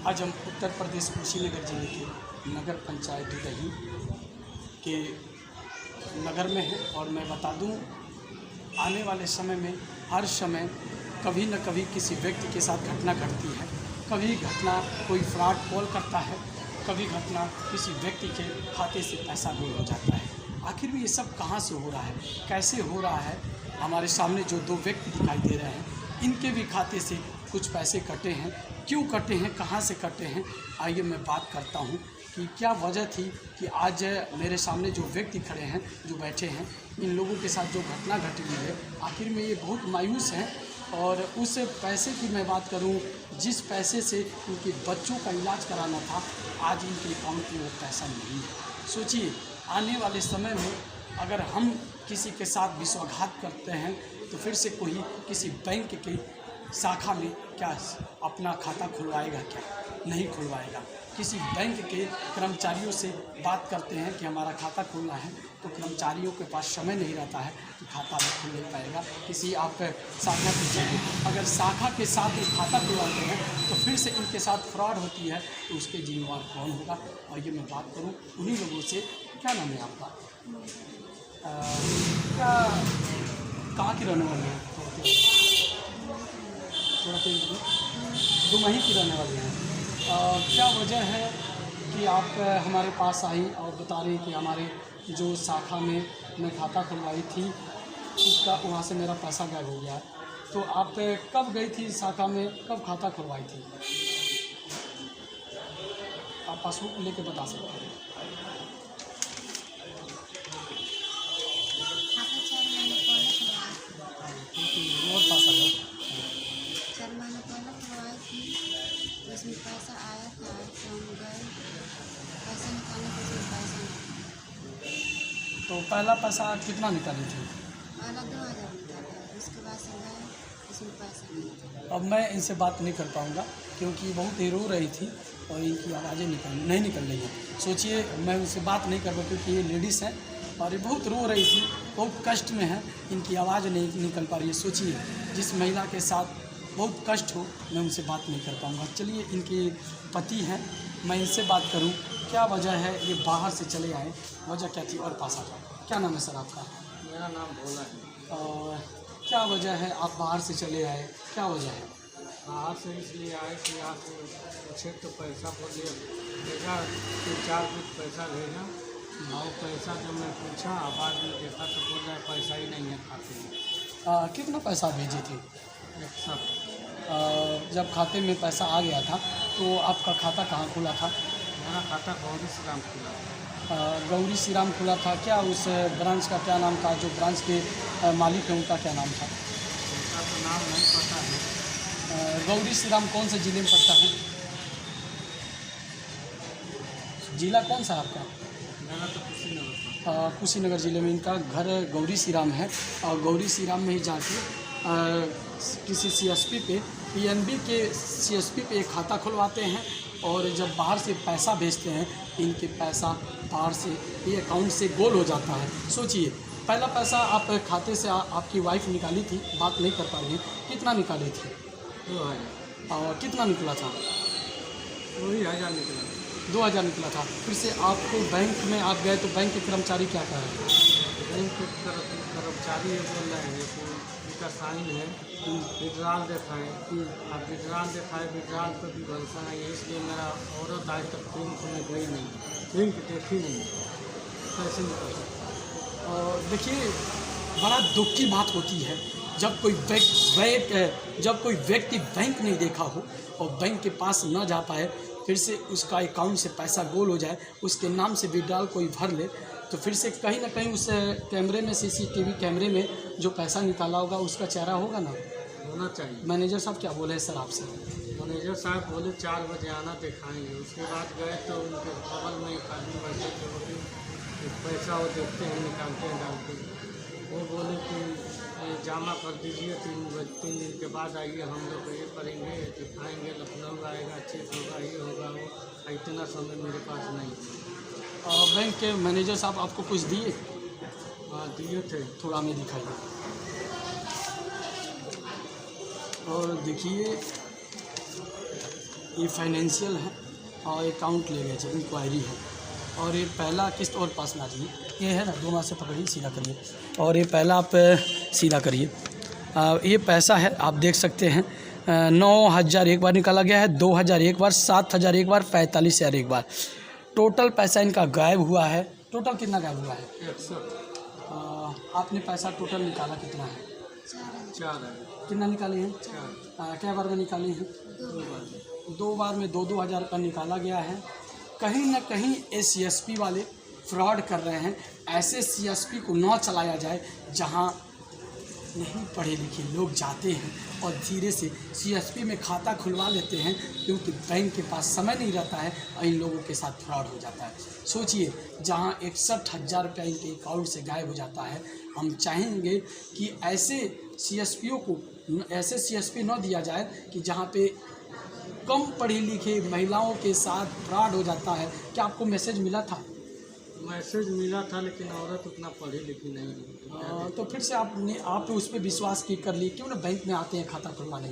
आज हम उत्तर प्रदेश कुशीनगर जिले के नगर पंचायत दुदही के नगर में हैं और मैं बता दूं, आने वाले समय में हर समय कभी न कभी किसी व्यक्ति के साथ घटना घटती है। कभी घटना कोई फ्रॉड कॉल करता है, कभी घटना किसी व्यक्ति के खाते से पैसा गुम हो जाता है। आखिर में ये सब कहाँ से हो रहा है, कैसे हो रहा है? हमारे सामने जो दो व्यक्ति दिखाई दे रहे हैं, इनके भी खाते से कुछ पैसे कटे हैं। क्यों कटे हैं, कहाँ से कटे हैं, आइए मैं बात करता हूँ कि क्या वजह थी कि आज मेरे सामने जो व्यक्ति खड़े हैं, जो बैठे हैं, इन लोगों के साथ जो घटना घटी हुई है, आखिर में ये बहुत मायूस हैं। और उस पैसे की मैं बात करूं, जिस पैसे से उनके बच्चों का इलाज कराना था, आज इनके अकाउंट में वो पैसा नहीं है। सोचिए, आने वाले समय में अगर हम किसी के साथ विश्वासघात करते हैं तो फिर से कोई किसी बैंक की शाखा में क्या अपना खाता खुलवाएगा? क्या नहीं खुलवाएगा। किसी बैंक के कर्मचारियों से बात करते हैं कि हमारा खाता खोलना है, तो कर्मचारियों के पास समय नहीं रहता है कि खाता भी खुल नहीं पाएगा। किसी आप शाखा के जरिए अगर शाखा के साथ ये खाता खुलवाते हैं तो फिर से इनके साथ फ्रॉड होती है, तो उसके जिम्मेवार कौन होगा? और ये मैं बात करूं उन्हीं लोगों से। क्या नाम है आपका? क्या कहाँ की रहने वाली हैं? थोड़ा तेज दुमही की रहने वाली हैं। क्या वजह है कि आप हमारे पास आई और बता रही कि हमारे जो शाखा में मैं खाता खुलवाई थी, उसका वहाँ से मेरा पैसा गायब हो गया? तो आप कब गई थी शाखा में, कब खाता खुलवाई थी? आप पासबुक लेके बता सकते हैं। और पास आ जाओ। 4 महीने पहले खुलवाई थी, तो उसमें पैसा आया था, तो हम गए पैसा निकालने के लिए, पैसा नहीं। तो पहला पैसा कितना निकाली थी? पहला 2000 निकाला, उसके बाद से गए, उसमें पैसा नहीं था। अब मैं इनसे बात नहीं कर पाऊँगा क्योंकि बहुत ही रो रही थी और इनकी आवाज़ें नहीं निकल रही हैं। सोचिए, मैं उनसे बात नहीं कर पाऊँ क्योंकि ये लेडीज़ हैं और ये बहुत रो रही थी, बहुत कष्ट में है, इनकी आवाज़ नहीं निकल पा रही है। सोचिए, जिस महिला के साथ बहुत कष्ट हो, मैं उनसे बात नहीं कर पाऊँगा। चलिए, इनके पति हैं, मैं इनसे बात करूँ। क्या वजह है ये बाहर से चले आए, वजह क्या थी? और पास आ जाओ। क्या नाम है सर आपका? मेरा नाम भोला है। और क्या वजह है आप बाहर से चले आए, क्या वजह है? बाहर से इसलिए आए कि यहाँ से पूछे तो पैसा बोलिए भेजा, 3-4 दिन पैसा भेजा, और पैसा जब मैं पूछा बाद में देखा तो बोल रहा है पैसा ही नहीं है खाते में। कितना पैसा भेजे थे? 1 साल। जब खाते में पैसा आ गया था तो आपका खाता कहाँ खुला था? मेरा खाता गौरी श्रीराम खुला था। गौरी श्रीराम खुला था। क्या उस ब्रांच का क्या नाम था? जो ब्रांच के मालिक हैं उनका क्या नाम था? उनका तो नाम नहीं पता है। गौरी श्रीराम कौन से ज़िले में पड़ता है? ज़िला कौन सा आपका? मेरा तो कुशीनगर था। कुशीनगर ज़िले में इनका घर गौरी श्रीराम है। और गौरी श्रीराम में ही जाके किसी सीएसपी पे, पीएनबी के सीएसपी पे एक खाता खुलवाते हैं और जब बाहर से पैसा भेजते हैं, इनके पैसा बाहर से ये अकाउंट से गोल हो जाता है। सोचिए, पहला पैसा आप खाते से आपकी वाइफ निकाली थी, बात नहीं कर पा रही हैं, कितना निकाली थी? 2000। और कितना निकला था? वही 1000 निकला। 2000 निकला था। फिर से आपको बैंक में आप गए तो बैंक के कर्मचारी क्या कह रहे हैं? बैंक के कर्मचारी ये बोल रहे हैं कि इनका साइन है, विड्राल दिखाएँ। आप विड्राल दिखाए, विड्राल पर भी भरोसा नहीं है, इसलिए मेरा औरत आज तक बैंक में गई नहीं, बैंक देखी नहीं, कैसे निकल सकता। और देखिए, बड़ा दुख की बात होती है जब कोई व्यक्ति बैंक नहीं देखा हो और बैंक के पास न जा पाए, फिर से उसका अकाउंट से पैसा गोल हो जाए, उसके नाम से विड्रॉल कोई भर ले, तो फिर से कहीं ना कहीं उस कैमरे में, सीसीटीवी कैमरे में जो पैसा निकाला होगा उसका चेहरा होगा ना, होना चाहिए। मैनेजर साहब क्या बोले हैं सर आपसे? मैनेजर साहब बोले 4 बजे आना, दिखाएंगे। उसके बाद गए तो उनके बगल में एक आदमी बैठे थे, वो भी पैसा वो देखते हैं, निकालते हैं, डालते हैं। वो बोले कि जमा कर दीजिए, 3 दिन के बाद आइए, हम लोग ये करेंगे, दिखाएंगे, लखनऊ आएगा, चेक होगा, ये होगा, वो। इतना समय मेरे पास नहीं। और बैंक के मैनेजर साहब आपको कुछ दिए? हाँ, दिए थे। थोड़ा हमें दिखाइए। और देखिए, ये फाइनेंशियल है और अकाउंट ले गए थे, इंक्वायरी है। और ये पहला किस्त और पास ना जी, ये है ना, दोनों से पकड़िए, सीधा करिए। और ये पहला आप सीधा करिए। ये पैसा है, आप देख सकते हैं 9,000 एक बार निकाला गया है, 2,000 एक बार, 7,000 एक बार, 45,000 एक बार। टोटल पैसा इनका गायब हुआ है। टोटल कितना गायब हुआ है? 100। आपने पैसा टोटल निकाला कितना है? 4 है। कितना निकाले हैं? 4। क्या बार में निकाले हैं? 2 बार। 2 बार में 2-2 हज़ार रुपये निकाला गया है। कहीं ना कहीं ये CSP वाले फ्रॉड कर रहे हैं। ऐसे CSP को ना चलाया जाए जहां नहीं पढ़े लिखे लोग जाते हैं और धीरे से CSP में खाता खुलवा लेते हैं, क्योंकि बैंक के पास समय नहीं रहता है और इन लोगों के साथ फ्रॉड हो जाता है। सोचिए, जहां 61,000 रुपया इनके अकाउंट से गायब हो जाता है। हम चाहेंगे कि ऐसे CSP न दिया जाए कि जहां पे कम पढ़ी लिखी महिलाओं के साथ फ्रॉड हो जाता है। क्या आपको मैसेज मिला था? मैसेज मिला था, लेकिन औरत उतना पढ़ी लिखी नहीं है। तो फिर से आप उस पर विश्वास की कर लिए, क्यों ना बैंक में आते हैं खाता खुलवाने?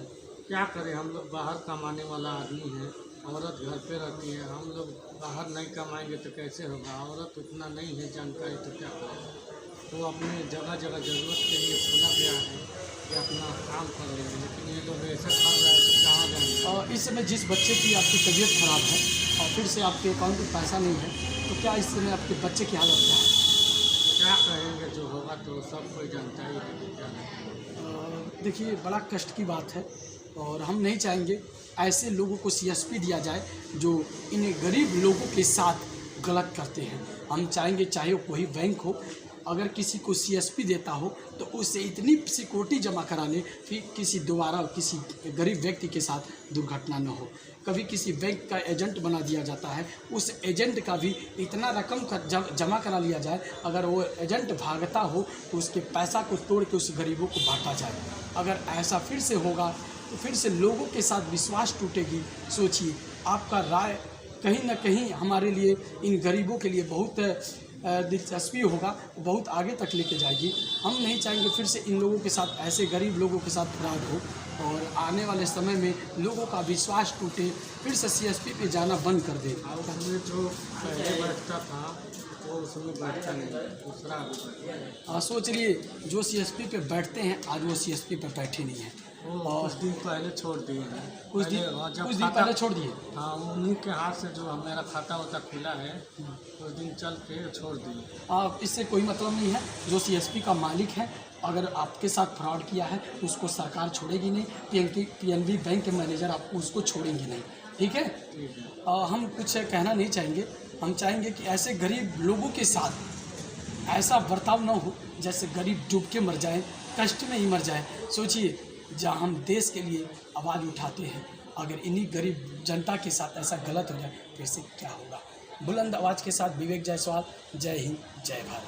क्या करें, हम लोग बाहर कमाने वाला आदमी है, औरत घर पे रहती है। हम लोग बाहर नहीं कमाएंगे तो कैसे होगा? औरत उतना नहीं है जानकारी, तो क्या करें? तो अपने जगह जगह ज़रूरत के लिए खोला गया है कि अपना काम कर लेंगे, लेकिन ये लोग ऐसे कर रहे हैं तो कहाँ जाएंगे? इस समय जिस बच्चे की आपकी तबीयत खराब है और फिर से आपके अकाउंट में पैसा नहीं है, तो क्या इस समय आपके बच्चे की हालत क्या है? क्या कहेंगे, जो होगा तो सब कोई जानता ही है कि क्या नहीं। देखिए, बड़ा कष्ट की बात है और हम नहीं चाहेंगे ऐसे लोगों को CSP दिया जाए जो इन गरीब लोगों के साथ गलत करते हैं। हम चाहेंगे चाहे वो कोई बैंक हो, अगर किसी को CSP देता हो तो उससे इतनी सिक्योरिटी जमा करा ले फिर किसी गरीब व्यक्ति के साथ दुर्घटना न हो। कभी किसी बैंक का एजेंट बना दिया जाता है, उस एजेंट का भी इतना रकम जमा करा लिया जाए, अगर वो एजेंट भागता हो तो उसके पैसा को तोड़ के उस गरीबों को बांटा जाए। अगर ऐसा फिर से होगा तो फिर से लोगों के साथ विश्वास टूटेगी। सोचिए, आपका राय कहीं ना कहीं हमारे लिए, इन गरीबों के लिए बहुत दिलचस्पी होगा, बहुत आगे तक लेके जाएगी। हम नहीं चाहेंगे फिर से इन लोगों के साथ, ऐसे गरीब लोगों के साथ फ्रॉड हो और आने वाले समय में लोगों का विश्वास टूटे, फिर से CSP पे जाना बंद कर दे। और उसमें जो पहले बैठता था वो उसमें बैठता नहीं, दूसरा सोच लिए, जो CSP पे बैठते हैं आज वो CSP पे बैठे नहीं हैं। वो कुछ दिन पहले छोड़ दिए हैं। कुछ दिन पहले छोड़ दिए। हाँ, उन्हीं के हाथ से जो मेरा खाता होता खुला है, कुछ दिन चल के छोड़ दिए। इससे कोई मतलब नहीं है। जो CSP का मालिक है, अगर आपके साथ फ्रॉड किया है तो उसको सरकार छोड़ेगी नहीं। PNB बैंक के मैनेजर आपको उसको छोड़ेंगे नहीं। ठीक है? हम कुछ कहना नहीं चाहेंगे। हम चाहेंगे कि ऐसे गरीब लोगों के साथ ऐसा बर्ताव न हो जैसे गरीब डूब के मर जाए, कष्ट में ही मर जाए। सोचिए, जहाँ हम देश के लिए आवाज़ उठाते हैं, अगर इन्हीं गरीब जनता के साथ ऐसा गलत हो जाए फिर से क्या होगा? बुलंद आवाज़ के साथ विवेक जायसवाल। जय हिंद, जय भारत।